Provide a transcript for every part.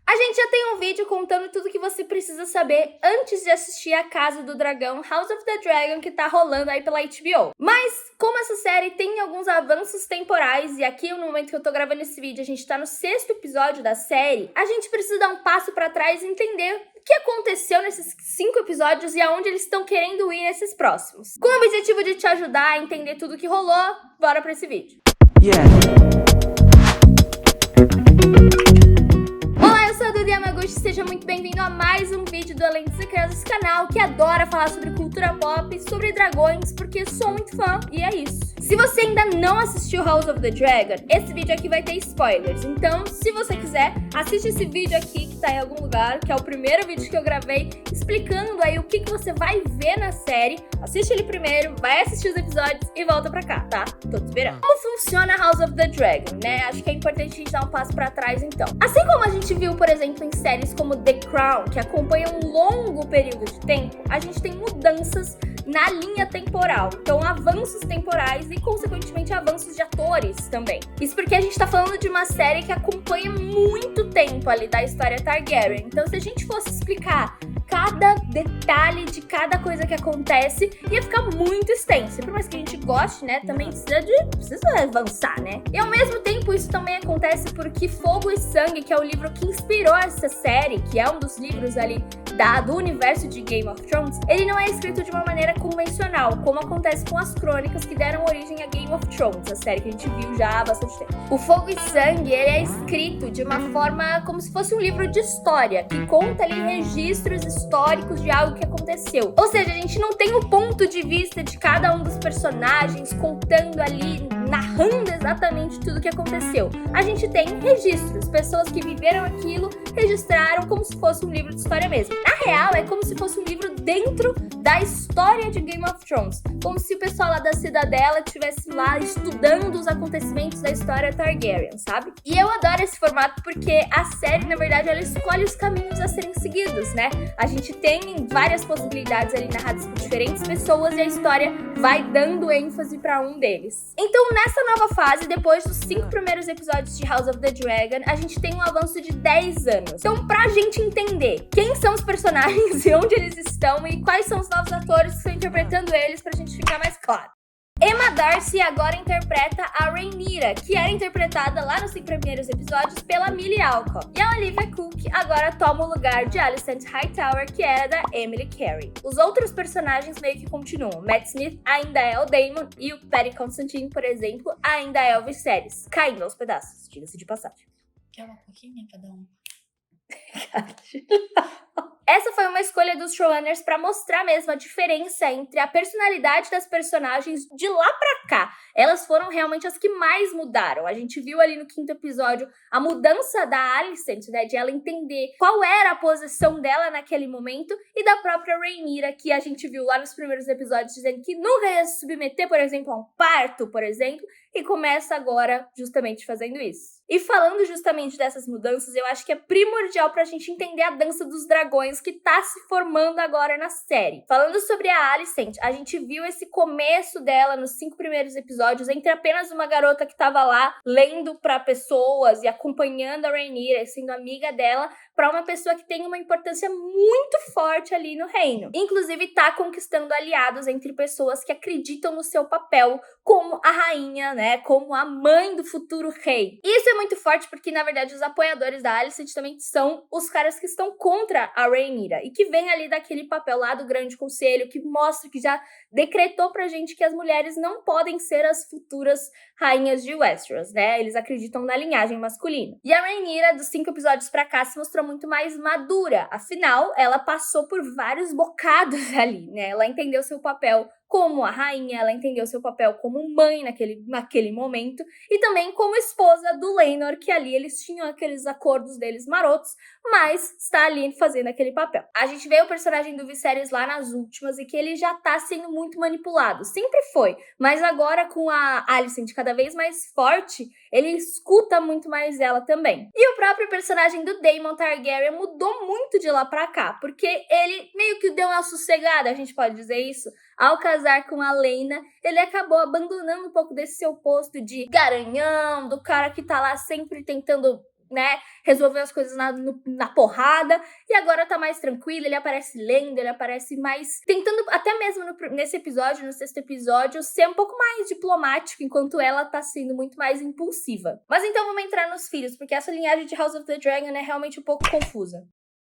A gente já tem um vídeo contando tudo que você precisa saber antes de assistir A Casa do Dragão, House of the Dragon, que tá rolando aí pela HBO. Mas, como essa série tem alguns avanços temporais, e aqui no momento que eu tô gravando esse vídeo, a gente tá no 6º episódio da série, a gente precisa dar um passo pra trás e entender o que aconteceu nesses 5 episódios e aonde eles estão querendo ir nesses próximos. Com o objetivo de te ajudar a entender tudo o que rolou, bora pra esse vídeo. Seja muito bem-vindo a mais um vídeo do Além dos Secretos, canal que adora falar sobre cultura pop e sobre dragões, porque sou muito fã e é isso. Se você ainda não assistiu House of the Dragon, esse vídeo aqui vai ter spoilers, então se você quiser, assiste esse vídeo aqui que tá em algum lugar, que é o primeiro vídeo que eu gravei, explicando aí o que você vai ver na série. Assiste ele primeiro, vai assistir os episódios e volta pra cá, tá? Tô te esperando. Como funciona House of the Dragon, né? Acho que é importante a gente dar um passo pra trás então. Assim como a gente viu, por exemplo, em séries como The Crown, que acompanha um longo período de tempo, a gente tem mudanças na linha temporal. Então, avanços temporais e, consequentemente, avanços de atores também. Isso porque a gente tá falando de uma série que acompanha muito tempo ali da história Targaryen. Então, se a gente fosse explicar cada detalhe de cada coisa que acontece, ia ficar muito extenso. Por mais que a gente goste, né, também precisa avançar, né? E ao mesmo tempo, isso também acontece porque Fogo e Sangue, que é o livro que inspirou essa série, que é um dos livros ali do universo de Game of Thrones, ele não é escrito de uma maneira convencional, como acontece com as crônicas que deram origem a Game of Thrones, a série que a gente viu já há bastante tempo. O Fogo e Sangue, ele é escrito de uma forma como se fosse um livro de história, que conta ali registros históricos de algo que aconteceu. Ou seja, a gente não tem o ponto de vista de cada um dos personagens contando ali, narrando exatamente tudo o que aconteceu. A gente tem registros, pessoas que viveram aquilo, registraram como se fosse um livro de história mesmo. Na real, é como se fosse um livro dentro da história de Game of Thrones. Como se o pessoal lá da Cidadela estivesse lá estudando os acontecimentos da história Targaryen, sabe? E eu adoro esse formato porque a série, na verdade, ela escolhe os caminhos a serem seguidos, né? A gente tem várias possibilidades ali narradas por diferentes pessoas e a história vai dando ênfase pra um deles. Então, nessa nova fase, depois dos 5 primeiros episódios de House of the Dragon, a gente tem um avanço de 10 anos. Então, pra gente entender quem são os personagens e onde eles estão e quais são os novos atores que estão interpretando eles, pra gente ficar mais claro. Emma Darcy agora interpreta a Rhaenyra, que era interpretada lá nos 5 primeiros episódios pela Millie Alcock. E a Olivia Cooke agora toma o lugar de Alicent Hightower, que era da Emily Carey. Os outros personagens meio que continuam. Matt Smith ainda é o Daemon e o Paddy Considine, por exemplo, ainda é o Viserys, caindo aos pedaços, diga-se de passagem. Quer uma pouquinho cada um? Essa foi uma escolha dos showrunners pra mostrar mesmo a diferença entre a personalidade das personagens de lá pra cá. Elas foram realmente as que mais mudaram. A gente viu ali no 5º episódio a mudança da Alicent, né, de ela entender qual era a posição dela naquele momento, e da própria Rhaenyra, que a gente viu lá nos primeiros episódios dizendo que nunca ia se submeter, por exemplo, a um parto, por exemplo, e começa agora justamente fazendo isso. E falando justamente dessas mudanças, eu acho que é primordial pra gente entender a dança dos dragões que tá se formando agora na série. Falando sobre a Alicent, a gente viu esse começo dela nos 5 primeiros episódios, entre apenas uma garota que tava lá lendo pra pessoas e acompanhando a Rhaenyra, sendo amiga dela, pra uma pessoa que tem uma importância muito forte ali no reino. Inclusive tá conquistando aliados entre pessoas que acreditam no seu papel como a rainha, né, como a mãe do futuro rei. Isso é muito forte porque, na verdade, os apoiadores da Alicent também são os caras que estão contra a Rhaenyra e que vem ali daquele papel lá do Grande Conselho, que mostra que já decretou pra gente que as mulheres não podem ser as futuras rainhas de Westeros, né? Eles acreditam na linhagem masculina. E a Rhaenyra, dos 5 episódios pra cá, se mostrou muito mais madura. Afinal, ela passou por vários bocados ali, né? Ela entendeu seu papel como a rainha, ela entendeu seu papel como mãe naquele momento, e também como esposa do Laenor, que ali eles tinham aqueles acordos deles marotos, mas está ali fazendo aquele papel. A gente vê o personagem do Viserys lá nas últimas e que ele já tá sendo muito manipulado, sempre foi, mas agora com a Alicent cada vez mais forte, ele escuta muito mais ela também. E o próprio personagem do Daemon Targaryen mudou muito de lá pra cá, porque ele meio que deu uma sossegada, a gente pode dizer isso. Ao casar com a Laena, ele acabou abandonando um pouco desse seu posto de garanhão, do cara que tá lá sempre tentando né, resolveu as coisas na porrada, e agora tá mais tranquilo, ele aparece lendo, ele aparece mais tentando, até mesmo nesse episódio, no 6º episódio, ser um pouco mais diplomático, enquanto ela tá sendo muito mais impulsiva. Mas então vamos entrar nos filhos, porque essa linhagem de House of the Dragon é realmente um pouco confusa.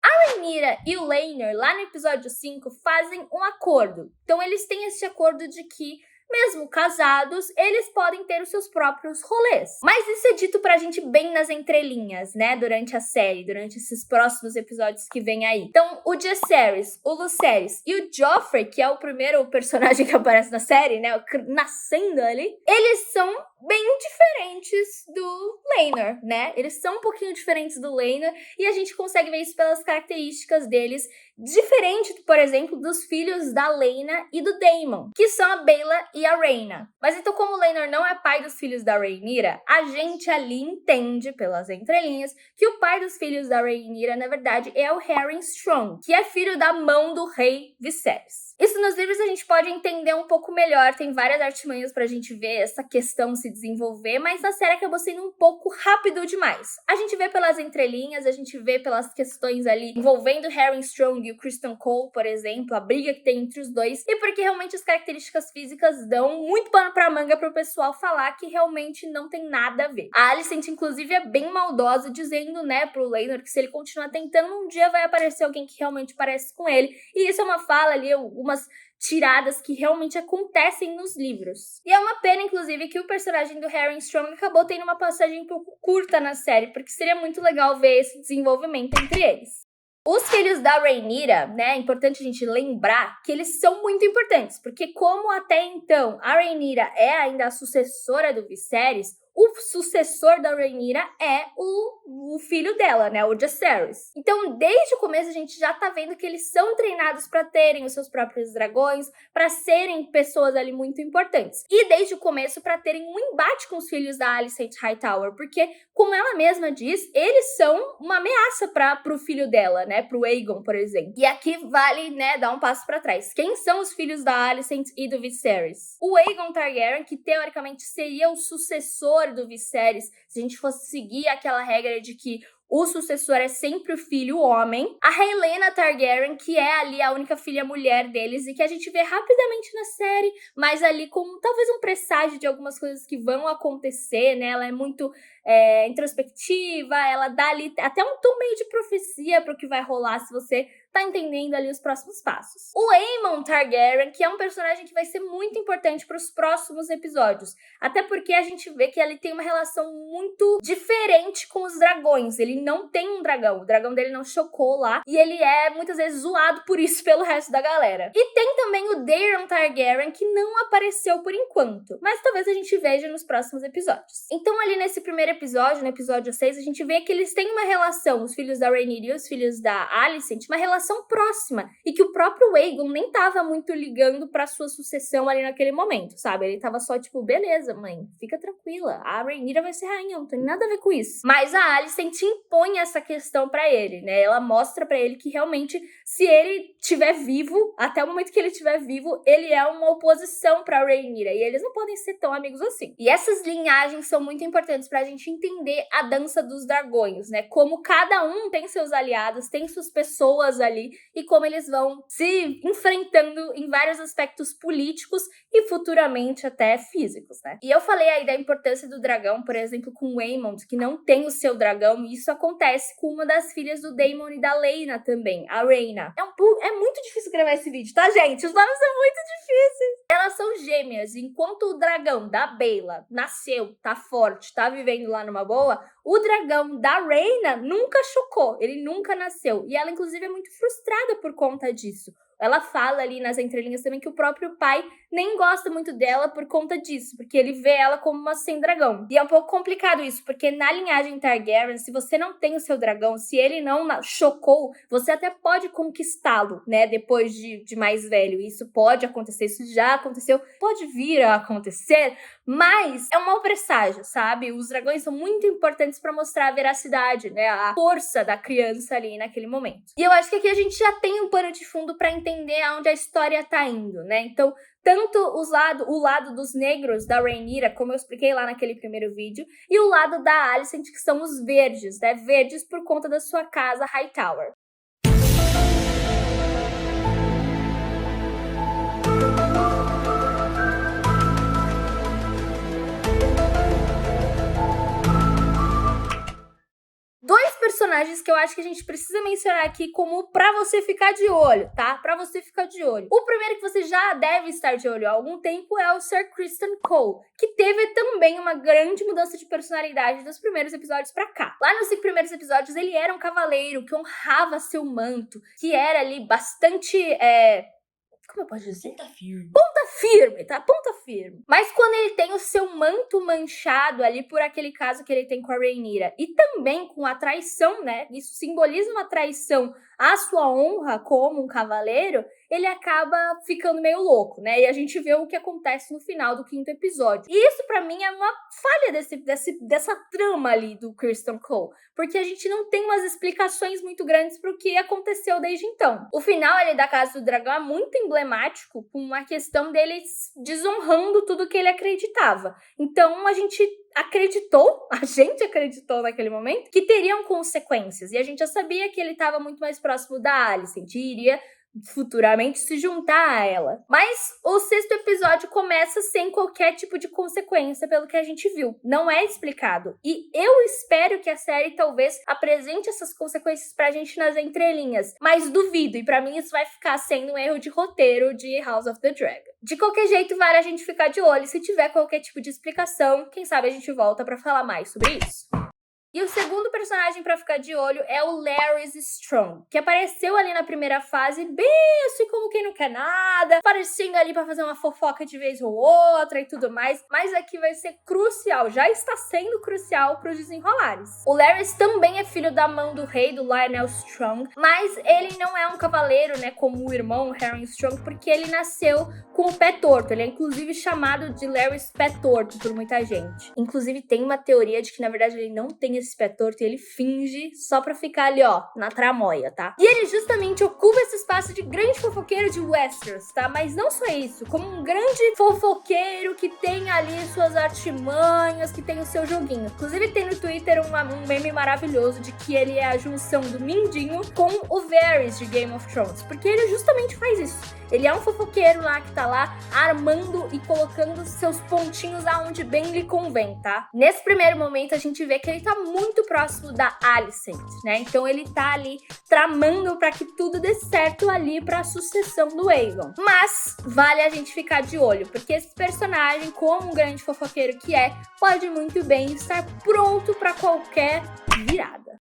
A Rhaenyra e o Laenor, lá no episódio 5, fazem um acordo. Então eles têm esse acordo de que, mesmo casados, eles podem ter os seus próprios rolês. Mas isso é dito pra gente bem nas entrelinhas, né? Durante a série, durante esses próximos episódios que vem aí. Então, o Jaehaerys, o Lucerys e o Joffrey, que é o primeiro personagem que aparece na série, né? Nascendo ali, eles são bem diferentes do Laenor, né? Eles são um pouquinho diferentes do Laenor e a gente consegue ver isso pelas características deles, diferente, por exemplo, dos filhos da Laena e do Daemon, que são a Baela e a Rhaena. Mas então, como o Laenor não é pai dos filhos da Rhaenyra, a gente ali entende, pelas entrelinhas, que o pai dos filhos da Rhaenyra, na verdade, é o Harren Strong, que é filho da mão do rei Viserys. Isso nos livros a gente pode entender um pouco melhor, tem várias artimanhas pra gente ver essa questão se desenvolver, mas na série acabou sendo um pouco rápido demais. A gente vê pelas entrelinhas, a gente vê pelas questões ali envolvendo Harren Strong e o Criston Cole, por exemplo, a briga que tem entre os dois, e porque realmente as características físicas dão muito pano pra manga pro pessoal falar que realmente não tem nada a ver. A Alicent, inclusive, é bem maldosa, dizendo, né, pro Laenor que se ele continuar tentando, um dia vai aparecer alguém que realmente parece com ele, e isso é uma fala ali, umas tiradas que realmente acontecem nos livros. E é uma pena, inclusive, que o personagem do Harren Strong acabou tendo uma passagem um pouco curta na série, porque seria muito legal ver esse desenvolvimento entre eles. Os filhos da Rhaenyra, né, é importante a gente lembrar que eles são muito importantes, porque como até então a Rhaenyra é ainda a sucessora do Viserys, o sucessor da Rhaenyra é o filho dela, né, o Jaehaerys. Então, desde o começo, a gente já tá vendo que eles são treinados para terem os seus próprios dragões, para serem pessoas ali muito importantes. E desde o começo, para terem um embate com os filhos da Alicent Hightower, porque, como ela mesma diz, eles são uma ameaça pro filho dela, né, pro Aegon, por exemplo. E aqui vale, né, dar um passo para trás. Quem são os filhos da Alicent e do Viserys? O Aegon Targaryen, que teoricamente seria o sucessor do Viserys, se a gente fosse seguir aquela regra de que o sucessor é sempre o filho homem. A Rhaelena Targaryen, que é ali a única filha mulher deles e que a gente vê rapidamente na série, mas ali com talvez um presságio de algumas coisas que vão acontecer, né? Ela é muito introspectiva, ela dá ali até um tom meio de profecia pro que vai rolar se você tá entendendo ali os próximos passos. O Aemon Targaryen, que é um personagem que vai ser muito importante para os próximos episódios, até porque a gente vê que ele tem uma relação muito diferente com os dragões. Ele não tem um dragão, o dragão dele não chocou lá, e ele é muitas vezes zoado por isso pelo resto da galera. E tem também o Daeron Targaryen, que não apareceu por enquanto, mas talvez a gente veja nos próximos episódios. Então ali nesse primeiro episódio, no episódio 6, a gente vê que eles têm uma relação, os filhos da Rhaenyra e os filhos da Alicent, uma relação próxima, e que o próprio Aegon nem tava muito ligando pra sua sucessão ali naquele momento, sabe? Ele tava só tipo, beleza, mãe, fica tranquila, a Rhaenyra vai ser rainha, não tem nada a ver com isso. Mas a Alicent impõe essa questão pra ele, né? Ela mostra pra ele que realmente, se ele estiver vivo, até o momento que ele estiver vivo, ele é uma oposição pra Rhaenyra, e eles não podem ser tão amigos assim. E essas linhagens são muito importantes pra gente entender a dança dos dragões, né? Como cada um tem seus aliados, tem suas pessoas ali, e como eles vão se enfrentando em vários aspectos políticos e futuramente até físicos, né? E eu falei aí da importância do dragão, por exemplo, com o Aemond, que não tem o seu dragão, e isso acontece com uma das filhas do Daemon e da Laena também, a Rhaena. É muito difícil gravar esse vídeo, tá, gente? Os nomes são muito difíceis. Elas são gêmeas, enquanto o dragão da Baela nasceu, tá forte, tá vivendo lá numa boa, o dragão da Rhaena nunca chocou, ele nunca nasceu. E ela, inclusive, é muito frustrada por conta disso. Ela fala ali nas entrelinhas também que o próprio pai nem gosta muito dela por conta disso, porque ele vê ela como uma sem dragão. E é um pouco complicado isso, porque na linhagem Targaryen, se você não tem o seu dragão, se ele não chocou, você até pode conquistá-lo, né, depois de mais velho. Isso pode acontecer, isso já aconteceu, pode vir a acontecer, mas é um mau presságio, sabe? Os dragões são muito importantes para mostrar a veracidade, né, a força da criança ali naquele momento. E eu acho que aqui a gente já tem um pano de fundo para entender aonde a história tá indo, né? Então, tanto o lado dos negros da Rhaenyra, como eu expliquei lá naquele primeiro vídeo, e o lado da Alicent, que são os verdes, né? Verdes por conta da sua casa Hightower. Dois personagens que eu acho que a gente precisa mencionar aqui como pra você ficar de olho, tá? Pra você ficar de olho. O primeiro que você já deve estar de olho há algum tempo é o Sir Criston Cole, que teve também uma grande mudança de personalidade dos primeiros episódios pra cá. Lá nos primeiros episódios ele era um cavaleiro que honrava seu manto, que era ali bastante, como eu posso dizer? Ponta firme. Ponta firme, tá? Ponta firme. Mas quando ele tem o seu manto manchado ali por aquele caso que ele tem com a Rhaenyra e também com a traição, né? Isso simboliza uma traição à sua honra como um cavaleiro, ele acaba ficando meio louco, né? E a gente vê o que acontece no final do 5º episódio. E isso pra mim é uma falha dessa trama ali do Criston Cole, porque a gente não tem umas explicações muito grandes pro que aconteceu desde então. O final ali da Casa do Dragão é muito emblemático com a questão dele desonrando tudo que ele acreditava. Então a gente acreditou naquele momento que teriam consequências. E a gente já sabia que ele estava muito mais próximo da Alicent e iria futuramente se juntar a ela. Mas o 6º episódio começa sem qualquer tipo de consequência pelo que a gente viu. Não é explicado. E eu espero que a série talvez apresente essas consequências pra gente nas entrelinhas. Mas duvido. E pra mim isso vai ficar sendo um erro de roteiro de House of the Dragon. De qualquer jeito, vale a gente ficar de olho. Se tiver qualquer tipo de explicação, quem sabe a gente volta pra falar mais sobre isso. E o segundo personagem pra ficar de olho é o Larys Strong, que apareceu ali na primeira fase, bem assim como quem não quer nada, aparecendo ali pra fazer uma fofoca de vez ou outra e tudo mais, mas aqui vai ser crucial, já está sendo crucial pros desenrolares. O Larys também é filho da mão do rei, do Lionel Strong, mas ele não é um cavaleiro, né, como o irmão Harry Strong, porque ele nasceu com o pé torto, ele é inclusive chamado de Larys Pé Torto por muita gente. Inclusive tem uma teoria de que na verdade ele não tem esse pé torto e ele finge só pra ficar ali, ó, na tramóia, tá? E ele justamente ocupa esse espaço de grande fofoqueiro de Westeros, tá? Mas não só isso, como um grande fofoqueiro que tem ali suas artimanhas, que tem o seu joguinho. Inclusive tem no Twitter um meme maravilhoso de que ele é a junção do Mindinho com o Varys de Game of Thrones, porque ele justamente faz isso. Ele é um fofoqueiro lá que tá lá armando e colocando seus pontinhos aonde bem lhe convém, tá? Nesse primeiro momento a gente vê que ele tá muito próximo da Alicent, né? Então ele tá ali tramando pra que tudo dê certo ali pra sucessão do Aegon. Mas vale a gente ficar de olho, porque esse personagem, como um grande fofoqueiro que é, pode muito bem estar pronto pra qualquer virada.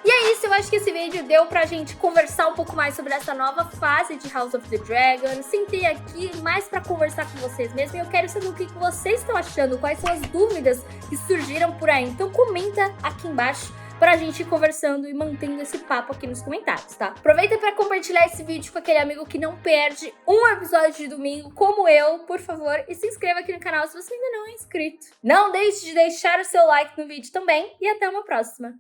E é isso, eu acho que esse vídeo deu pra gente conversar um pouco mais sobre essa nova fase de House of the Dragon. Sentei aqui mais pra conversar com vocês mesmo e eu quero saber o que vocês estão achando, quais são as dúvidas que surgiram por aí. Então comenta aqui embaixo pra gente ir conversando e mantendo esse papo aqui nos comentários, tá? Aproveita pra compartilhar esse vídeo com aquele amigo que não perde um episódio de domingo, como eu, por favor, e se inscreva aqui no canal se você ainda não é inscrito. Não deixe de deixar o seu like no vídeo também e até uma próxima!